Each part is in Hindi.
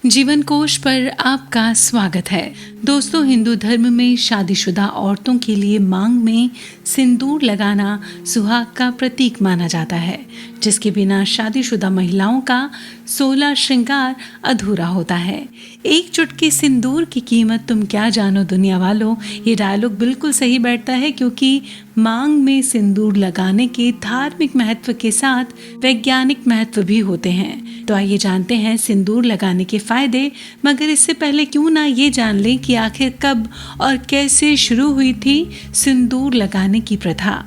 जीवन कोश पर आपका स्वागत है। दोस्तों, हिंदू धर्म में शादीशुदा औरतों के लिए मांग में सिंदूर लगाना सुहाग का प्रतीक माना जाता है, जिसके बिना शादीशुदा महिलाओं का 16 श्रृंगार अधूरा होता है। एक चुटकी सिंदूर की कीमत तुम क्या जानो दुनिया वालों, ये डायलॉग बिल्कुल सही बैठता है, क्योंकि मांग में सिंदूर लगाने के धार्मिक महत्व के साथ वैज्ञानिक महत्व भी होते हैं। तो आइए जानते हैं सिंदूर लगाने के फायदे। मगर इससे पहले क्यों ना ये जान लें कि आखिर कब और कैसे शुरू हुई थी सिंदूर लगाने की प्रथा।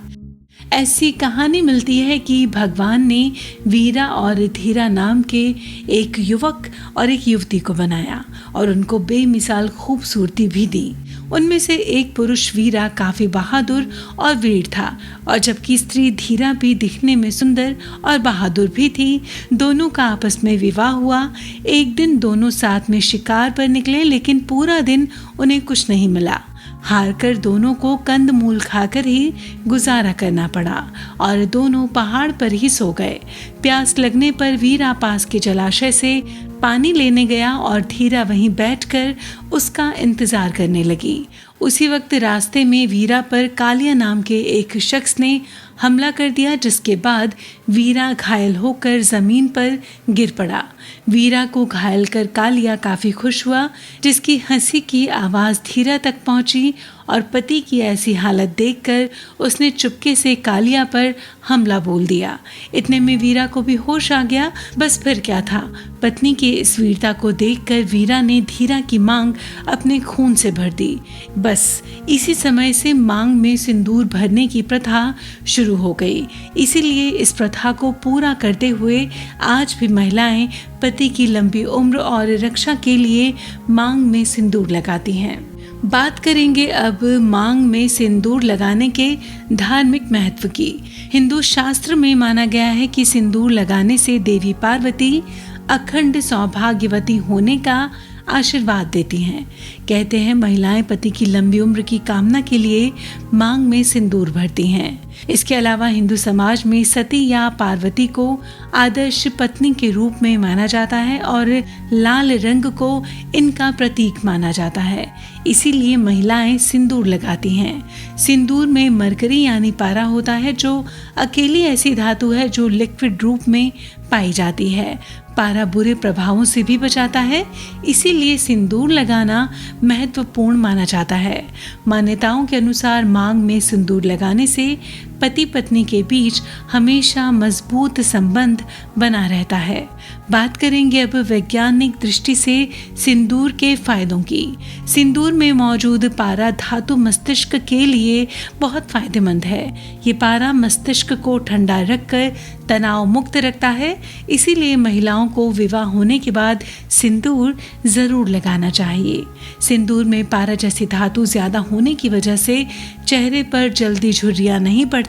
ऐसी कहानी मिलती है कि भगवान ने वीरा और धीरा नाम के एक युवक और एक युवती को बनाया और उनको बेमिसाल खूबसूरती भी दी। उनमें से एक पुरुष वीरा काफी बहादुर और वीर था, और जबकि स्त्री धीरा भी दिखने में सुंदर और बहादुर भी थी। दोनों का आपस में विवाह हुआ। एक दिन दोनों साथ में शिकार पर निकले, लेकिन पूरा दिन उन्हें कुछ नहीं मिला। हारकर दोनों को कंद मूल खाकर ही गुजारा करना पड़ा और दोनों पहाड़ पर ही सो गए। प्यास लगने पर वीरा पास के जलाशय से पानी लेने गया और धीरा वहीं बैठकर उसका इंतजार करने लगी। उसी वक्त रास्ते में वीरा पर कालिया नाम के एक शख्स ने हमला कर दिया, जिसके बाद वीरा घायल होकर जमीन पर गिर पड़ा। वीरा को घायल कर कालिया काफी खुश हुआ, जिसकी हंसी की आवाज धीरा तक पहुंची और पति की ऐसी हालत देखकर उसने चुपके से कालिया पर हमला बोल दिया। इतने में वीरा को भी होश आ गया। बस फिर क्या था, पत्नी की इस वीरता को देखकर वीरा ने धीरा की मांग अपने खून से भर दी। बस इसी समय से मांग में सिंदूर भरने की प्रथा शुरू हो गई। इसीलिए इस प्रथा को पूरा करते हुए आज भी महिलाएं पति की लंबी उम्र और रक्षा के लिए मांग में सिंदूर लगाती हैं। बात करेंगे अब मांग में सिंदूर लगाने के धार्मिक महत्व की। हिंदू शास्त्र में माना गया है कि सिंदूर लगाने से देवी पार्वती अखंड सौभाग्यवती होने का आशीर्वाद देती हैं। कहते हैं महिलाएं पति की लंबी उम्र की कामना के लिए मांग में सिंदूर भरती हैं। इसके अलावा हिंदू समाज में सती या पार्वती को आदर्श पत्नी के रूप में माना जाता है और लाल रंग को इनका प्रतीक माना जाता है। इसीलिए महिलाएं सिंदूर लगाती हैं। सिंदूर में मरकरी यानी पारा होता है, जो अकेली ऐसी धातु है जो लिक्विड रूप में पाई जाती है। पारा बुरे प्रभावों से भी बचाता है, इसीलिए सिंदूर लगाना महत्वपूर्ण माना जाता है। मान्यताओं के अनुसार मांग में सिंदूर लगाने से पति पत्नी के बीच हमेशा मजबूत संबंध बना रहता है। बात करेंगे अब वैज्ञानिक दृष्टि से सिंदूर के फायदों की। सिंदूर में मौजूद पारा धातु मस्तिष्क के लिए बहुत फायदेमंद है। ये पारा मस्तिष्क को ठंडा रखकर तनाव मुक्त रखता है। इसीलिए महिलाओं को विवाह होने के बाद सिंदूर जरूर लगाना चाहिए। सिंदूर में पारा जैसी धातु ज्यादा होने की वजह से चेहरे पर जल्दी झुर्रियां नहीं पड़ती।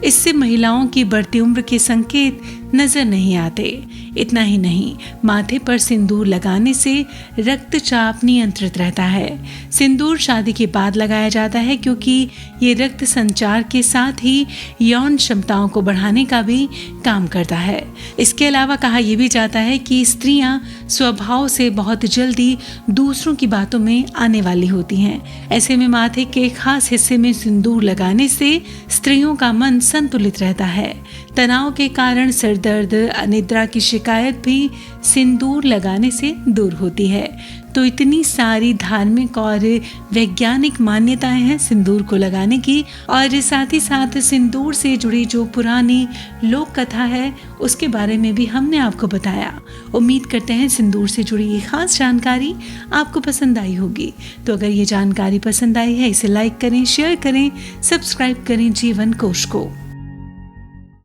इससे महिलाओं की बढ़ती उम्र के संकेत नजर नहीं आते। इतना ही नहीं, माथे पर सिंदूर लगाने से रक्तचाप नियंत्रित रहता है। सिंदूर शादी के बाद लगाया जाता है, क्योंकि ये रक्त संचार के साथ ही यौन क्षमताओं को बढ़ाने का भी काम करता है। इसके अलावा कहा यह भी जाता है कि स्त्रियां स्वभाव से बहुत जल्दी दूसरों की बातों में आने वाली होती हैं। ऐसे में माथे के खास हिस्से में सिंदूर लगाने से स्त्रियों का मन संतुलित रहता है। तनाव के कारण सर दर्द, अनिद्रा की शिकायत भी सिंदूर लगाने से दूर होती है। तो इतनी सारी धार्मिक और वैज्ञानिक मान्यताएं हैं सिंदूर को लगाने की, और साथ ही साथ सिंदूर से जुड़ी जो पुरानी लोक कथा है उसके बारे में भी हमने आपको बताया। उम्मीद करते हैं सिंदूर से जुड़ी ये खास जानकारी आपको पसंद आई होगी। तो अगर ये जानकारी पसंद आई है, इसे लाइक करें, शेयर करें, सब्सक्राइब करें जीवन कोश को।